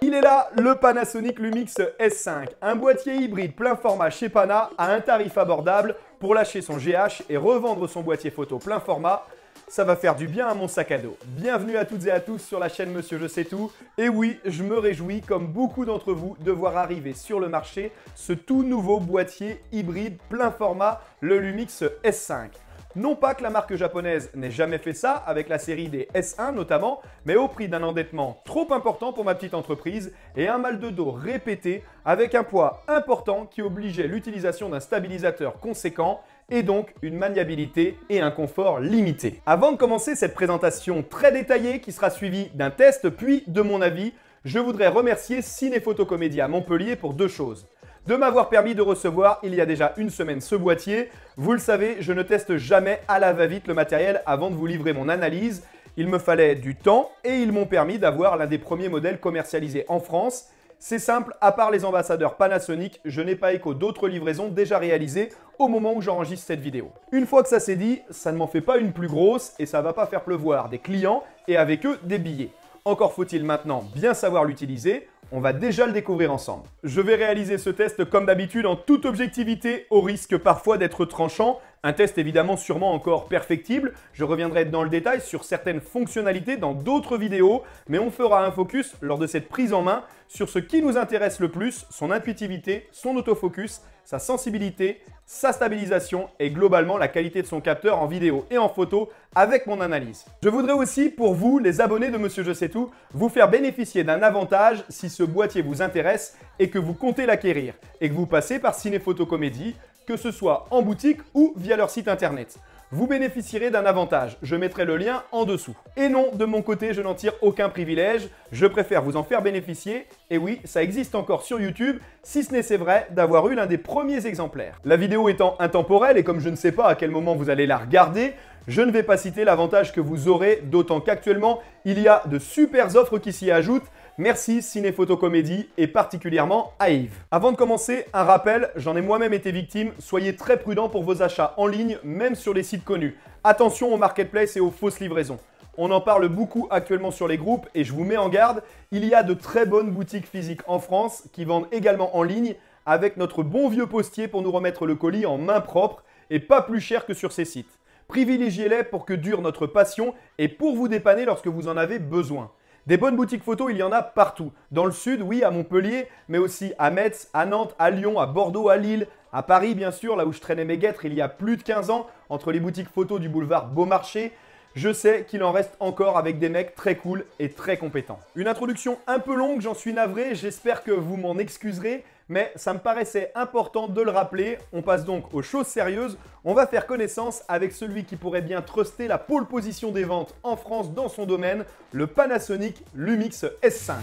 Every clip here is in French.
Il est là, le Panasonic Lumix S5, un boîtier hybride plein format chez Pana à un tarif abordable pour lâcher son GH et revendre son boîtier photo plein format. Ça va faire du bien à mon sac à dos. Bienvenue à toutes et à tous sur la chaîne Monsieur Je sais tout. Et oui, je me réjouis, comme beaucoup d'entre vous, de voir arriver sur le marché ce tout nouveau boîtier hybride plein format, le Lumix S5. Non pas que la marque japonaise n'ait jamais fait ça, avec la série des S1 notamment, mais au prix d'un endettement trop important pour ma petite entreprise et un mal de dos répété avec un poids important qui obligeait l'utilisation d'un stabilisateur conséquent et donc une maniabilité et un confort limité. Avant de commencer cette présentation très détaillée qui sera suivie d'un test puis de mon avis, je voudrais remercier Ciné-Photo-Comédie à Montpellier pour deux choses. De m'avoir permis de recevoir il y a déjà une semaine ce boîtier. Vous le savez, je ne teste jamais à la va-vite le matériel avant de vous livrer mon analyse. Il me fallait du temps et ils m'ont permis d'avoir l'un des premiers modèles commercialisés en France. C'est simple, à part les ambassadeurs Panasonic, je n'ai pas écho d'autres livraisons déjà réalisées au moment où j'enregistre cette vidéo. Une fois que ça c'est dit, ça ne m'en fait pas une plus grosse et ça va pas faire pleuvoir des clients et avec eux des billets. Encore faut-il maintenant bien savoir l'utiliser. On va déjà le découvrir ensemble. Je vais réaliser ce test comme d'habitude en toute objectivité, au risque parfois d'être tranchant. Un test évidemment sûrement encore perfectible. Je reviendrai dans le détail sur certaines fonctionnalités dans d'autres vidéos, mais on fera un focus lors de cette prise en main sur ce qui nous intéresse le plus, son intuitivité, son autofocus, sa sensibilité, sa stabilisation et globalement la qualité de son capteur en vidéo et en photo avec mon analyse. Je voudrais aussi, pour vous, les abonnés de Monsieur Je sais tout, vous faire bénéficier d'un avantage si ce boîtier vous intéresse et que vous comptez l'acquérir et que vous passez par Ciné-Photo-Comédie, que ce soit en boutique ou via leur site internet. Vous bénéficierez d'un avantage, je mettrai le lien en dessous. Et non, de mon côté, je n'en tire aucun privilège, je préfère vous en faire bénéficier, et oui, ça existe encore sur YouTube, si ce n'est c'est vrai, d'avoir eu l'un des premiers exemplaires. La vidéo étant intemporelle, et comme je ne sais pas à quel moment vous allez la regarder, je ne vais pas citer l'avantage que vous aurez, d'autant qu'actuellement, il y a de super offres qui s'y ajoutent. Merci Ciné-Photo-Comédie et particulièrement à Yves. Avant de commencer, un rappel, j'en ai moi-même été victime, soyez très prudents pour vos achats en ligne, même sur les sites connus. Attention aux marketplaces et aux fausses livraisons. On en parle beaucoup actuellement sur les groupes et je vous mets en garde, il y a de très bonnes boutiques physiques en France qui vendent également en ligne avec notre bon vieux postier pour nous remettre le colis en main propre et pas plus cher que sur ces sites. Privilégiez-les pour que dure notre passion et pour vous dépanner lorsque vous en avez besoin. Des bonnes boutiques photos, il y en a partout. Dans le sud, oui, à Montpellier, mais aussi à Metz, à Nantes, à Lyon, à Bordeaux, à Lille, à Paris, bien sûr, là où je traînais mes guêtres il y a plus de 15 ans, entre les boutiques photos du boulevard Beaumarchais. Je sais qu'il en reste encore avec des mecs très cool et très compétents. Une introduction un peu longue, j'en suis navré, j'espère que vous m'en excuserez, mais ça me paraissait important de le rappeler. On passe donc aux choses sérieuses. On va faire connaissance avec celui qui pourrait bien truster la pole position des ventes en France dans son domaine, le Panasonic Lumix S5.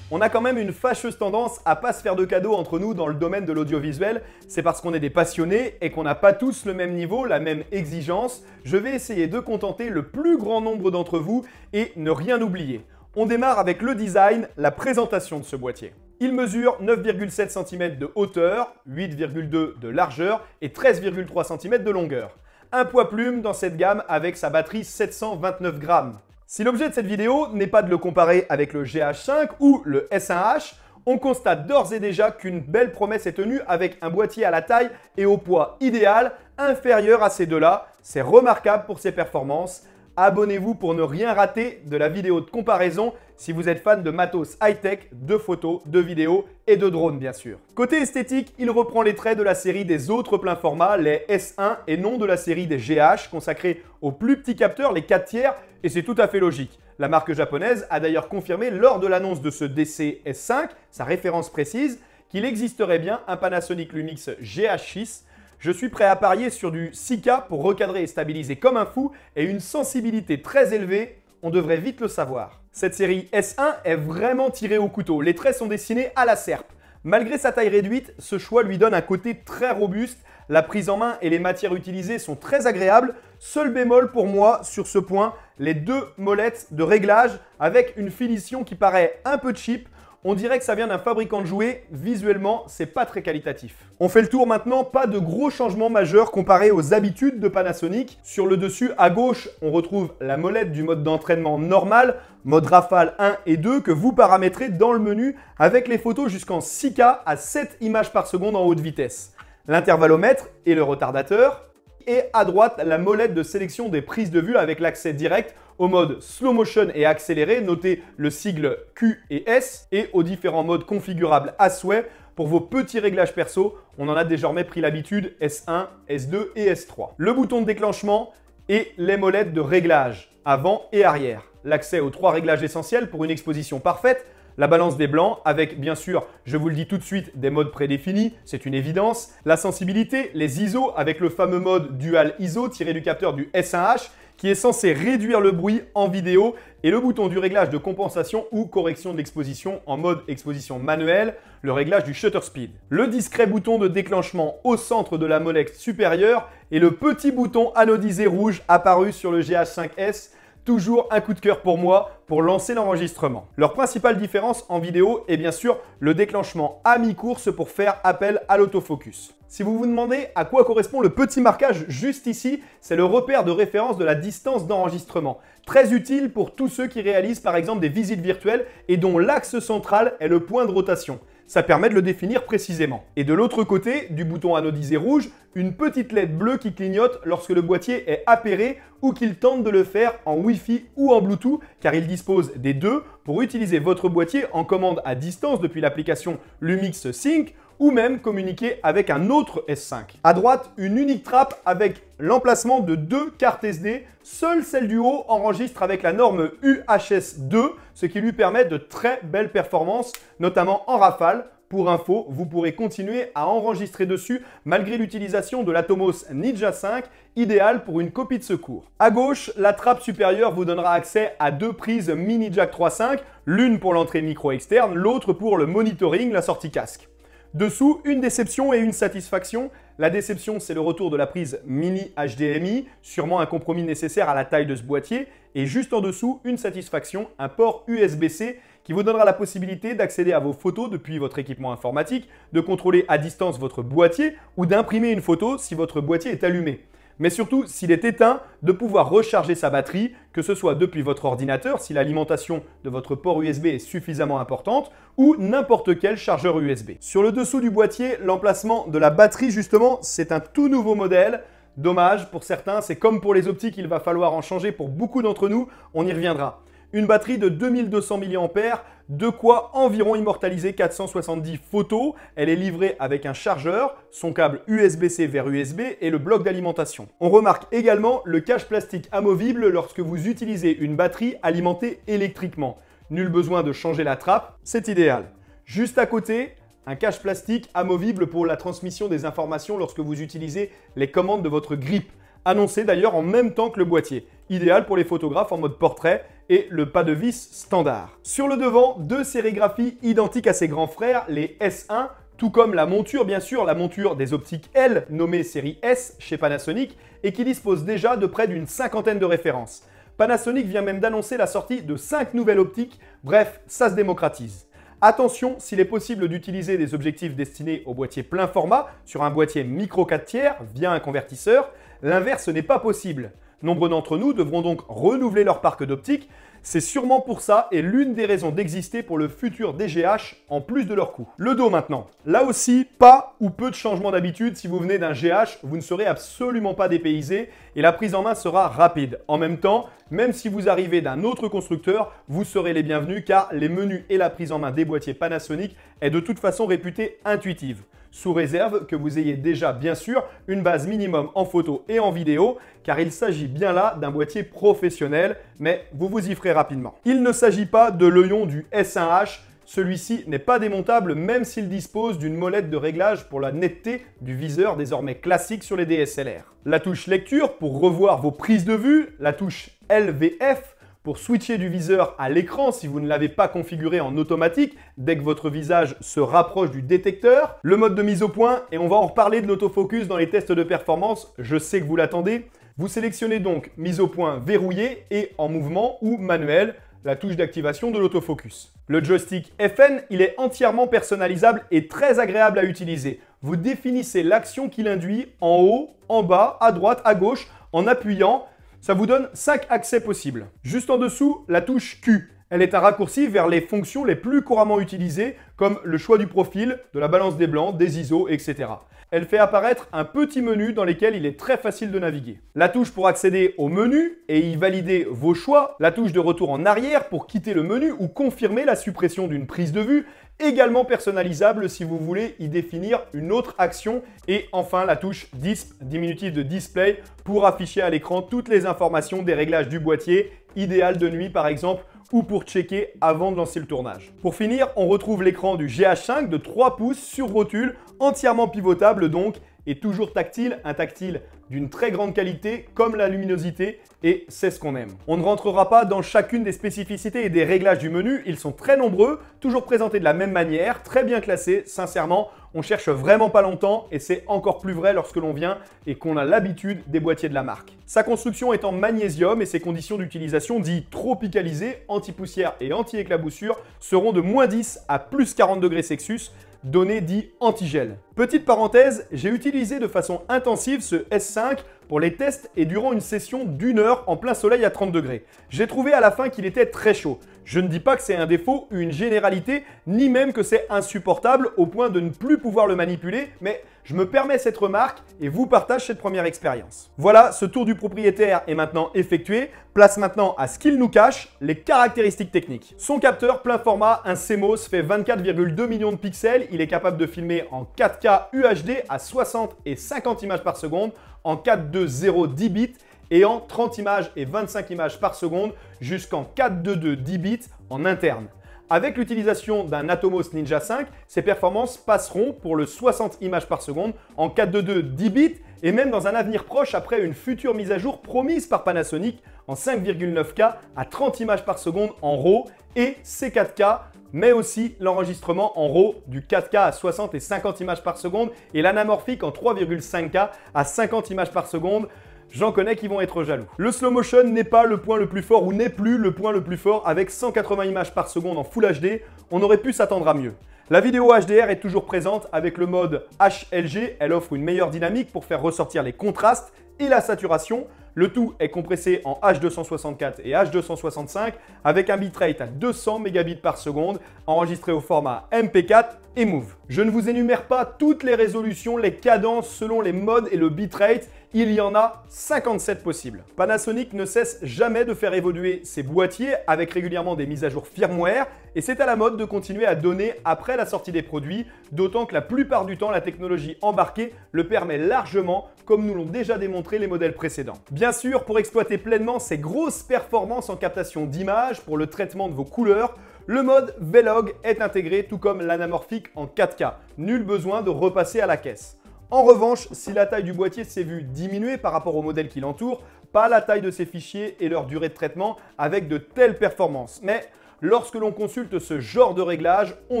On a quand même une fâcheuse tendance à pas se faire de cadeaux entre nous dans le domaine de l'audiovisuel. C'est parce qu'on est des passionnés et qu'on n'a pas tous le même niveau, la même exigence. Je vais essayer de contenter le plus grand nombre d'entre vous et ne rien oublier. On démarre avec le design, la présentation de ce boîtier. Il mesure 9,7 cm de hauteur, 8,2 de largeur et 13,3 cm de longueur. Un poids plume dans cette gamme avec sa batterie 729 grammes. Si l'objet de cette vidéo n'est pas de le comparer avec le GH5 ou le S1H, on constate d'ores et déjà qu'une belle promesse est tenue avec un boîtier à la taille et au poids idéal, inférieur à ces deux-là. C'est remarquable pour ses performances. Abonnez-vous pour ne rien rater de la vidéo de comparaison si vous êtes fan de matos high-tech, de photos, de vidéos et de drones bien sûr. Côté esthétique, il reprend les traits de la série des autres pleins formats, les S1 et non de la série des GH consacrés aux plus petits capteurs, les 4 tiers, et c'est tout à fait logique. La marque japonaise a d'ailleurs confirmé lors de l'annonce de ce DC S5, sa référence précise, qu'il existerait bien un Panasonic Lumix GH6. Je suis prêt à parier sur du 6K pour recadrer et stabiliser comme un fou et une sensibilité très élevée, on devrait vite le savoir. Cette série S1 est vraiment tirée au couteau, les traits sont dessinés à la serpe. Malgré sa taille réduite, ce choix lui donne un côté très robuste, la prise en main et les matières utilisées sont très agréables, Seul bémol pour moi sur ce point, les deux molettes de réglage avec une finition qui paraît un peu cheap. On dirait que ça vient d'un fabricant de jouets, visuellement, c'est pas très qualitatif. On fait le tour maintenant, pas de gros changements majeurs comparés aux habitudes de Panasonic. Sur le dessus, à gauche, on retrouve la molette du mode d'entraînement normal, mode rafale 1 et 2, que vous paramétrez dans le menu avec les photos jusqu'en 6K à 7 images par seconde en haute vitesse. L'intervallomètre et le retardateur. Et à droite, la molette de sélection des prises de vue avec l'accès direct au mode slow motion et accéléré, notez le sigle Q et S, et aux différents modes configurables à souhait pour vos petits réglages perso. On en a désormais pris l'habitude, S1, S2 et S3. Le bouton de déclenchement et les molettes de réglage avant et arrière. L'accès aux 3 réglages essentiels pour une exposition parfaite. La balance des blancs avec, bien sûr, je vous le dis tout de suite, des modes prédéfinis, c'est une évidence. La sensibilité, les ISO avec le fameux mode Dual ISO tiré du capteur du S1H qui est censé réduire le bruit en vidéo et le bouton du réglage de compensation ou correction de l'exposition en mode exposition manuelle, le réglage du shutter speed. Le discret bouton de déclenchement au centre de la molette supérieure et le petit bouton anodisé rouge apparu sur le GH5S. Toujours un coup de cœur pour moi pour lancer l'enregistrement. Leur principale différence en vidéo est bien sûr le déclenchement à mi-course pour faire appel à l'autofocus. Si vous vous demandez à quoi correspond le petit marquage juste ici, c'est le repère de référence de la distance d'enregistrement. Très utile pour tous ceux qui réalisent par exemple des visites virtuelles et dont l'axe central est le point de rotation. Ça permet de le définir précisément. Et de l'autre côté, du bouton anodisé rouge, une petite LED bleue qui clignote lorsque le boîtier est appairé ou qu'il tente de le faire en Wi-Fi ou en Bluetooth, car il dispose des deux pour utiliser votre boîtier en commande à distance depuis l'application Lumix Sync ou même communiquer avec un autre S5. À droite, une unique trappe avec l'emplacement de 2 cartes SD. Seule celle du haut enregistre avec la norme UHS-2, ce qui lui permet de très belles performances, notamment en rafale. Pour info, vous pourrez continuer à enregistrer dessus malgré l'utilisation de l'Atomos Ninja 5, idéal pour une copie de secours. À gauche, la trappe supérieure vous donnera accès à 2 prises mini jack 3.5, l'une pour l'entrée micro externe, l'autre pour le monitoring, la sortie casque. Dessous, une déception et une satisfaction. La déception, c'est le retour de la prise mini HDMI, sûrement un compromis nécessaire à la taille de ce boîtier. Et juste en dessous, une satisfaction, un port USB-C qui vous donnera la possibilité d'accéder à vos photos depuis votre équipement informatique, de contrôler à distance votre boîtier ou d'imprimer une photo si votre boîtier est allumé. Mais surtout, s'il est éteint, de pouvoir recharger sa batterie, que ce soit depuis votre ordinateur, si l'alimentation de votre port USB est suffisamment importante, ou n'importe quel chargeur USB. Sur le dessous du boîtier, l'emplacement de la batterie, justement, c'est un tout nouveau modèle. Dommage, pour certains, c'est comme pour les optiques, il va falloir en changer pour beaucoup d'entre nous, on y reviendra. Une batterie de 2200 mAh, de quoi environ immortaliser 470 photos. Elle est livrée avec un chargeur, son câble USB-C vers USB et le bloc d'alimentation. On remarque également le cache plastique amovible lorsque vous utilisez une batterie alimentée électriquement. Nul besoin de changer la trappe, c'est idéal. Juste à côté, un cache plastique amovible pour la transmission des informations lorsque vous utilisez les commandes de votre grip. Annoncé d'ailleurs en même temps que le boîtier. Idéal pour les photographes en mode portrait et le pas de vis standard. Sur le devant, 2 sérigraphies identiques à ses grands frères, les S1, tout comme la monture, bien sûr, la monture des optiques L, nommée série S chez Panasonic, et qui dispose déjà de près d'une cinquantaine de références. Panasonic vient même d'annoncer la sortie de 5 nouvelles optiques, bref, ça se démocratise. Attention, s'il est possible d'utiliser des objectifs destinés au boîtier plein format sur un boîtier micro 4/3 via un convertisseur, l'inverse n'est pas possible. Nombreux d'entre nous devront donc renouveler leur parc d'optique. C'est sûrement pour ça et l'une des raisons d'exister pour le futur DGH en plus de leur coût. Le dos maintenant. Là aussi, pas ou peu de changements d'habitude. Si vous venez d'un GH, vous ne serez absolument pas dépaysé et la prise en main sera rapide. En même temps, même si vous arrivez d'un autre constructeur, vous serez les bienvenus car les menus et la prise en main des boîtiers Panasonic est de toute façon réputée intuitive. Sous réserve que vous ayez déjà bien sûr une base minimum en photo et en vidéo, car il s'agit bien là d'un boîtier professionnel, mais vous vous y ferez rapidement. Il ne s'agit pas de l'Euion du S1H, celui-ci n'est pas démontable même s'il dispose d'une molette de réglage pour la netteté du viseur désormais classique sur les DSLR. La touche lecture pour revoir vos prises de vue, la touche LVF pour switcher du viseur à l'écran si vous ne l'avez pas configuré en automatique dès que votre visage se rapproche du détecteur, le mode de mise au point, et on va en reparler de l'autofocus dans les tests de performance, je sais que vous l'attendez, Vous sélectionnez donc mise au point verrouillée et en mouvement ou manuel, la touche d'activation de l'autofocus. Le joystick FN, il est entièrement personnalisable et très agréable à utiliser. Vous définissez l'action qu'il induit en haut, en bas, à droite, à gauche, en appuyant. Ça vous donne 5 accès possibles. Juste en dessous, la touche Q. Elle est un raccourci vers les fonctions les plus couramment utilisées, comme le choix du profil, de la balance des blancs, des ISO, etc. Elle fait apparaître un petit menu dans lequel il est très facile de naviguer. La touche pour accéder au menu et y valider vos choix. La touche de retour en arrière pour quitter le menu ou confirmer la suppression d'une prise de vue. Également personnalisable si vous voulez y définir une autre action. Et enfin la touche DISP, diminutif de display, pour afficher à l'écran toutes les informations des réglages du boîtier, idéal de nuit par exemple, ou pour checker avant de lancer le tournage. Pour finir, on retrouve l'écran du GH5 de 3 pouces sur rotule, entièrement pivotable donc, et toujours tactile, un tactile d'une très grande qualité comme la luminosité, et c'est ce qu'on aime. On ne rentrera pas dans chacune des spécificités et des réglages du menu, ils sont très nombreux, toujours présentés de la même manière, très bien classés, sincèrement, on cherche vraiment pas longtemps et c'est encore plus vrai lorsque l'on vient et qu'on a l'habitude des boîtiers de la marque. Sa construction est en magnésium et ses conditions d'utilisation dites tropicalisées, anti-poussière et anti-éclaboussure seront de -10 à +40 degrés Celsius, données dit anti-gel. Petite parenthèse, j'ai utilisé de façon intensive ce S5 pour les tests et durant une session d'1 heure en plein soleil à 30 degrés. J'ai trouvé à la fin qu'il était très chaud. Je ne dis pas que c'est un défaut ou une généralité, ni même que c'est insupportable au point de ne plus pouvoir le manipuler, mais je me permets cette remarque et vous partage cette première expérience. Voilà, ce tour du propriétaire est maintenant effectué. Place maintenant à ce qu'il nous cache, les caractéristiques techniques. Son capteur plein format, un CMOS, fait 24,2 millions de pixels. Il est capable de filmer en 4K UHD à 60 et 50 images par seconde, en 4.2.0 10 bits et en 30 images et 25 images par seconde jusqu'en 4.2.2 10 bits en interne. Avec l'utilisation d'un Atomos Ninja 5, ses performances passeront pour le 60 images par seconde en 4.2.2 10 bits et même dans un avenir proche après une future mise à jour promise par Panasonic en 5,9K à 30 images par seconde en RAW et C4K, mais aussi l'enregistrement en RAW du 4K à 60 et 50 images par seconde et l'anamorphique en 3,5K à 50 images par seconde. J'en connais qui vont être jaloux. Le slow motion n'est pas le point le plus fort ou n'est plus le point le plus fort avec 180 images par seconde en Full HD. On aurait pu s'attendre à mieux. La vidéo HDR est toujours présente avec le mode HLG. Elle offre une meilleure dynamique pour faire ressortir les contrastes et la saturation. Le tout est compressé en H264 et H265 avec un bitrate à 200 mégabits par seconde, enregistré au format MP4 et Move. Je ne vous énumère pas toutes les résolutions, les cadences selon les modes et le bitrate. Il y en a 57 possibles. Panasonic ne cesse jamais de faire évoluer ses boîtiers avec régulièrement des mises à jour firmware et c'est à la mode de continuer à donner après la sortie des produits, d'autant que la plupart du temps la technologie embarquée le permet largement comme nous l'ont déjà démontré les modèles précédents. Bien sûr, pour exploiter pleinement ces grosses performances en captation d'images pour le traitement de vos couleurs, le mode V-Log est intégré tout comme l'anamorphique en 4K. Nul besoin de repasser à la caisse. En revanche, si la taille du boîtier s'est vue diminuer par rapport au modèle qui l'entoure, pas la taille de ses fichiers et leur durée de traitement avec de telles performances. Mais lorsque l'on consulte ce genre de réglage, on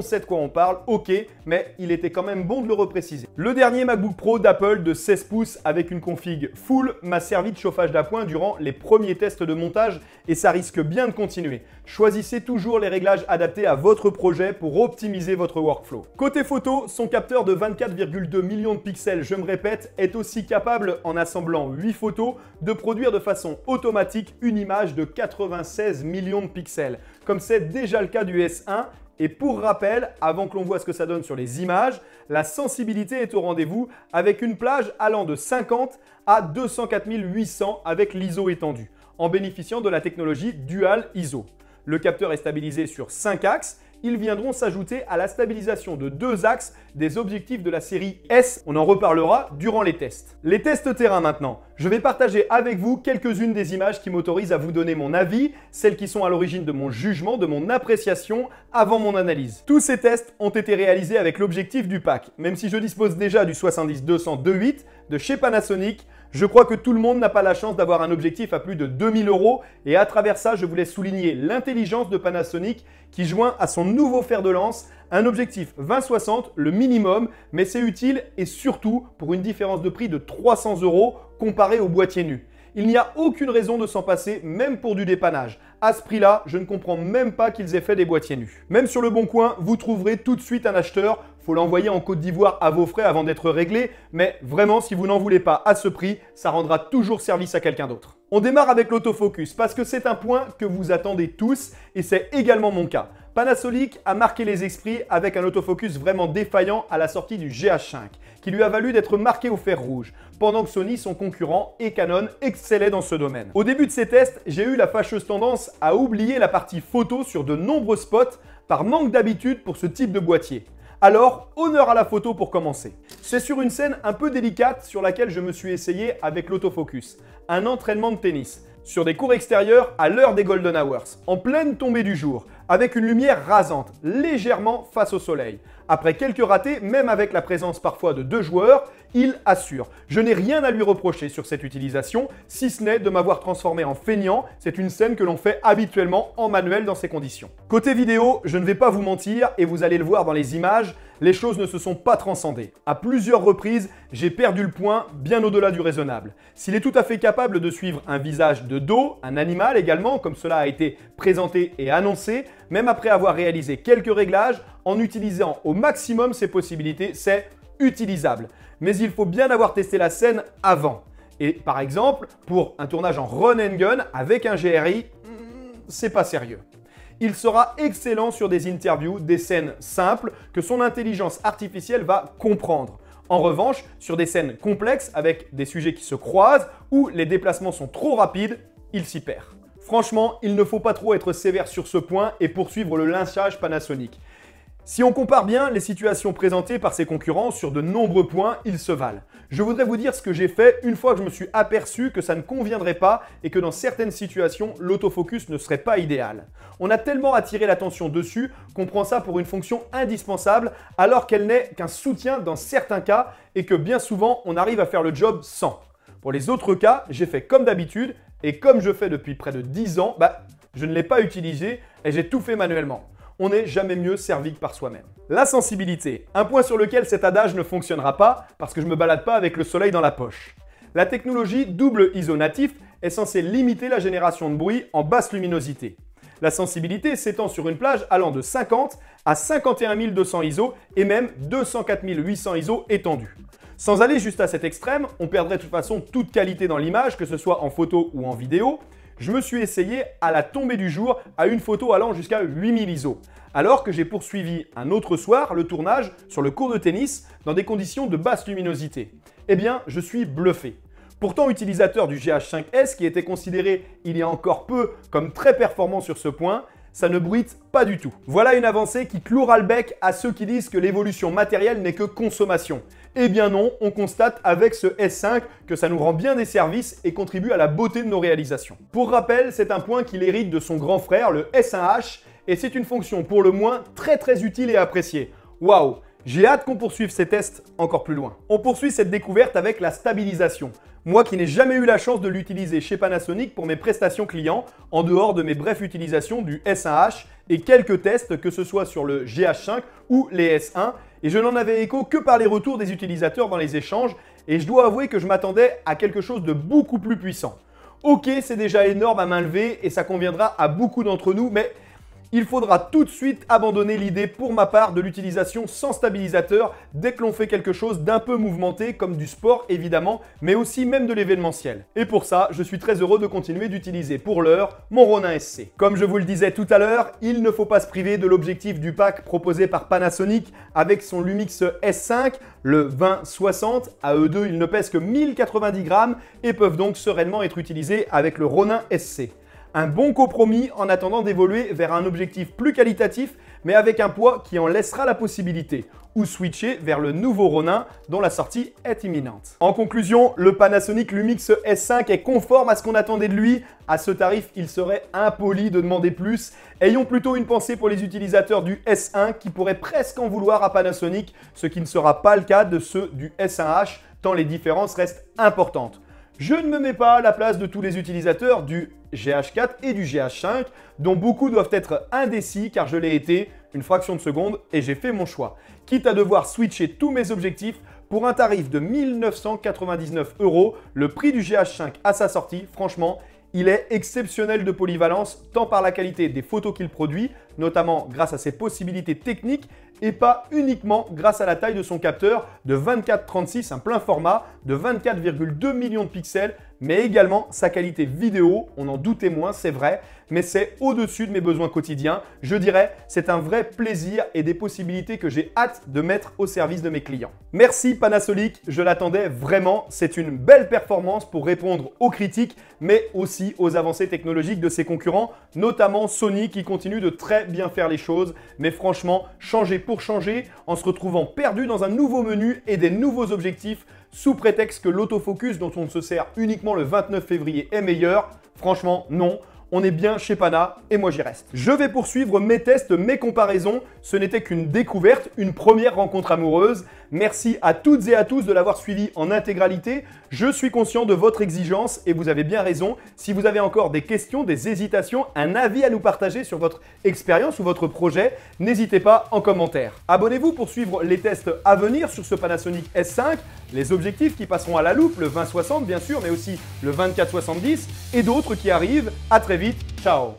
sait de quoi on parle, ok, mais il était quand même bon de le repréciser. Le dernier MacBook Pro d'Apple de 16 pouces avec une config full m'a servi de chauffage d'appoint durant les premiers tests de montage et ça risque bien de continuer. Choisissez toujours les réglages adaptés à votre projet pour optimiser votre workflow. Côté photo, son capteur de 24,2 millions de pixels, je me répète, est aussi capable, en assemblant 8 photos, de produire de façon automatique une image de 96 millions de pixels, comme c'est déjà le cas du S1. Et pour rappel, avant que l'on voit ce que ça donne sur les images, la sensibilité est au rendez-vous avec une plage allant de 50 à 204 800 avec l'ISO étendu, en bénéficiant de la technologie Dual ISO. Le capteur est stabilisé sur 5 axes. Ils viendront s'ajouter à la stabilisation de 2 axes des objectifs de la série S. On en reparlera durant les tests. Les tests terrain maintenant. Je vais partager avec vous quelques-unes des images qui m'autorisent à vous donner mon avis, celles qui sont à l'origine de mon jugement, de mon appréciation avant mon analyse. Tous ces tests ont été réalisés avec l'objectif du pack. Même si je dispose déjà du 70-200 2.8 de chez Panasonic, je crois que tout le monde n'a pas la chance d'avoir un objectif à plus de 2000 € et à travers ça, je voulais souligner l'intelligence de Panasonic qui joint à son nouveau fer de lance un objectif 20-60, le minimum, mais c'est utile et surtout pour une différence de prix de 300 € comparé au boîtier nu. Il n'y a aucune raison de s'en passer, même pour du dépannage. À ce prix-là, je ne comprends même pas qu'ils aient fait des boîtiers nus. Même sur le Bon Coin, vous trouverez tout de suite un acheteur. Faut l'envoyer en Côte d'Ivoire à vos frais avant d'être réglé. Mais vraiment, si vous n'en voulez pas à ce prix, ça rendra toujours service à quelqu'un d'autre. On démarre avec l'autofocus parce que c'est un point que vous attendez tous et c'est également mon cas. Panasonic a marqué les esprits avec un autofocus vraiment défaillant à la sortie du GH5 qui lui a valu d'être marqué au fer rouge, pendant que Sony, son concurrent, et Canon excellaient dans ce domaine. Au début de ces tests, j'ai eu la fâcheuse tendance à oublier la partie photo sur de nombreux spots par manque d'habitude pour ce type de boîtier. Alors, honneur à la photo pour commencer. C'est sur une scène un peu délicate sur laquelle je me suis essayé avec l'autofocus, un entraînement de tennis, sur des cours extérieurs à l'heure des Golden Hours, en pleine tombée du jour, avec une lumière rasante, légèrement face au soleil. Après quelques ratés, même avec la présence parfois de 2 joueurs, il assure. Je n'ai rien à lui reprocher sur cette utilisation, si ce n'est de m'avoir transformé en feignant. C'est une scène que l'on fait habituellement en manuel dans ces conditions. Côté vidéo, je ne vais pas vous mentir, et vous allez le voir dans les images, les choses ne se sont pas transcendées. À plusieurs reprises, j'ai perdu le point bien au-delà du raisonnable. S'il est tout à fait capable de suivre un visage de dos, un animal également, comme cela a été présenté et annoncé, même après avoir réalisé quelques réglages, en utilisant au maximum ses possibilités, c'est utilisable. Mais il faut bien avoir testé la scène avant. Et par exemple, pour un tournage en run and gun avec un GRI, c'est pas sérieux. Il sera excellent sur des interviews, des scènes simples que son intelligence artificielle va comprendre. En revanche, sur des scènes complexes avec des sujets qui se croisent ou les déplacements sont trop rapides, il s'y perd. Franchement, il ne faut pas trop être sévère sur ce point et poursuivre le lynchage Panasonic. Si on compare bien les situations présentées par ses concurrents sur de nombreux points, ils se valent. Je voudrais vous dire ce que j'ai fait une fois que je me suis aperçu que ça ne conviendrait pas et que dans certaines situations, l'autofocus ne serait pas idéal. On a tellement attiré l'attention dessus qu'on prend ça pour une fonction indispensable alors qu'elle n'est qu'un soutien dans certains cas et que bien souvent, on arrive à faire le job sans. Pour les autres cas, j'ai fait comme d'habitude et comme je fais depuis près de 10 ans, je ne l'ai pas utilisé et j'ai tout fait manuellement. On n'est jamais mieux servi que par soi-même. La sensibilité, un point sur lequel cet adage ne fonctionnera pas parce que je ne me balade pas avec le soleil dans la poche. La technologie double ISO natif est censée limiter la génération de bruit en basse luminosité. La sensibilité s'étend sur une plage allant de 50 à 51 200 ISO et même 204 800 ISO étendus. Sans aller juste à cet extrême, on perdrait de toute façon toute qualité dans l'image, que ce soit en photo ou en vidéo. Je me suis essayé à la tombée du jour à une photo allant jusqu'à 8000 ISO, alors que j'ai poursuivi un autre soir le tournage sur le court de tennis dans des conditions de basse luminosité. Eh bien, je suis bluffé. Pourtant utilisateur du GH5S qui était considéré il y a encore peu comme très performant sur ce point, ça ne bruite pas du tout. Voilà une avancée qui clouera le bec à ceux qui disent que l'évolution matérielle n'est que consommation. Eh bien non, on constate avec ce S5 que ça nous rend bien des services et contribue à la beauté de nos réalisations. Pour rappel, c'est un point qu'il hérite de son grand frère, le S1H, et c'est une fonction pour le moins très utile et appréciée. Waouh! J'ai hâte qu'on poursuive ces tests encore plus loin. On poursuit cette découverte avec la stabilisation. Moi qui n'ai jamais eu la chance de l'utiliser chez Panasonic pour mes prestations clients, en dehors de mes brèves utilisations du S1H et quelques tests que ce soit sur le GH5 ou les S1, et je n'en avais écho que par les retours des utilisateurs dans les échanges, et je dois avouer que je m'attendais à quelque chose de beaucoup plus puissant. Ok, c'est déjà énorme à main levée et ça conviendra à beaucoup d'entre nous, mais il faudra tout de suite abandonner l'idée pour ma part de l'utilisation sans stabilisateur dès que l'on fait quelque chose d'un peu mouvementé comme du sport évidemment, mais aussi même de l'événementiel. Et pour ça, je suis très heureux de continuer d'utiliser pour l'heure mon Ronin SC. Comme je vous le disais tout à l'heure, il ne faut pas se priver de l'objectif du pack proposé par Panasonic avec son Lumix S5, le 20-60. À eux deux, ils ne pèsent que 1090 grammes et peuvent donc sereinement être utilisés avec le Ronin SC. Un bon compromis en attendant d'évoluer vers un objectif plus qualitatif, mais avec un poids qui en laissera la possibilité, ou switcher vers le nouveau Ronin dont la sortie est imminente. En conclusion, le Panasonic Lumix S5 est conforme à ce qu'on attendait de lui. À ce tarif, il serait impoli de demander plus. Ayons plutôt une pensée pour les utilisateurs du S1 qui pourraient presque en vouloir à Panasonic, ce qui ne sera pas le cas de ceux du S1H, tant les différences restent importantes. Je ne me mets pas à la place de tous les utilisateurs du GH4 et du GH5, dont beaucoup doivent être indécis car je l'ai été une fraction de seconde et j'ai fait mon choix. Quitte à devoir switcher tous mes objectifs, pour un tarif de 1999 €, le prix du GH5 à sa sortie, franchement, il est exceptionnel de polyvalence, tant par la qualité des photos qu'il produit, notamment grâce à ses possibilités techniques, et pas uniquement grâce à la taille de son capteur de 24-36, un plein format de 24,2 millions de pixels, mais également sa qualité vidéo, on en doutait moins, c'est vrai, mais c'est au-dessus de mes besoins quotidiens. Je dirais, c'est un vrai plaisir et des possibilités que j'ai hâte de mettre au service de mes clients. Merci Panasonic, je l'attendais vraiment, c'est une belle performance pour répondre aux critiques, mais aussi aux avancées technologiques de ses concurrents, notamment Sony qui continue de très bien faire les choses, mais franchement, changer pour changer, en se retrouvant perdu dans un nouveau menu et des nouveaux objectifs, sous prétexte que l'autofocus dont on se sert uniquement le 29 février est meilleur, franchement non. On est bien chez Pana et moi j'y reste. Je vais poursuivre mes tests, mes comparaisons. Ce n'était qu'une découverte, une première rencontre amoureuse. Merci à toutes et à tous de l'avoir suivi en intégralité. Je suis conscient de votre exigence et vous avez bien raison. Si vous avez encore des questions, des hésitations, un avis à nous partager sur votre expérience ou votre projet, n'hésitez pas en commentaire. Abonnez-vous pour suivre les tests à venir sur ce Panasonic S5, les objectifs qui passeront à la loupe, le 20-60 bien sûr, mais aussi le 24-70 et d'autres qui arrivent. À très vite, ciao!